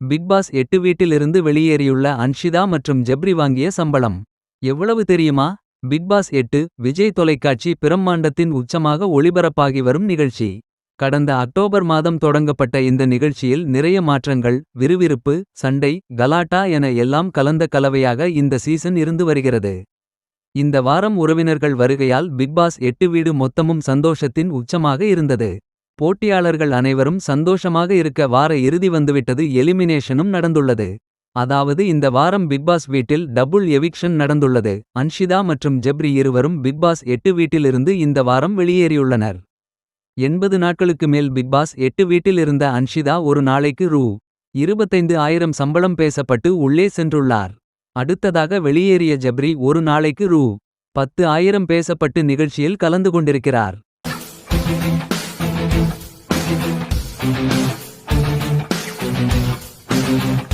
Bigg Boss 8 வீட்டிலிருந்து வெளியேறியுள்ள அன்ஷிதா மற்றும் Jeffrey வாங்கிய சம்பளம் எவ்வளவு தெரியுமா? பிக்பாஸ் 8 விஜய் தொலைக்காட்சி பிரம்மாண்டத்தின் உச்சமாக ஒளிபரப்பாகி வரும் நிகழ்ச்சி. கடந்த அக்டோபர் மாதம் தொடங்கப்பட்ட இந்த நிகழ்ச்சியில் நிறைய மாற்றங்கள், விறுவிறுப்பு, சண்டை, கலாட்டா என எல்லாம் கலந்த கலவையாக இந்த சீசன் இருந்து வருகிறது. இந்த வாரம் உறவினர்கள் வருகையால் பிக்பாஸ் 8 வீடு மொத்தமும் சந்தோஷத்தின் உச்சமாக இருந்தது. போட்டியாளர்கள் அனைவரும் சந்தோஷமாக இருக்க வார இறுதி வந்துவிட்டது. எலிமினேஷனும் நடந்துள்ளது. அதாவது இந்த வாரம் பிக்பாஸ் வீட்டில் டபுள் எவிக்ஷன் நடந்துள்ளது. அன்ஷிதா மற்றும் ஜெப்ரி இருவரும் பிக்பாஸ் 8 வீட்டிலிருந்து இந்த வாரம் வெளியேறியுள்ளனர். 80 நாட்களுக்கு மேல் பிக்பாஸ் 8 வீட்டில் இருந்த அன்ஷிதா ஒரு நாளைக்கு ரூ. 25,000 சம்பளம் பேசப்பட்டு உள்ளே சென்றுள்ளார். அடுத்ததாக வெளியேறிய ஜெப்ரி ஒரு நாளைக்கு ரூ. 10,000 பேசப்பட்டு நிகழ்ச்சியில் கலந்து கொண்டிருக்கிறார். Thank you.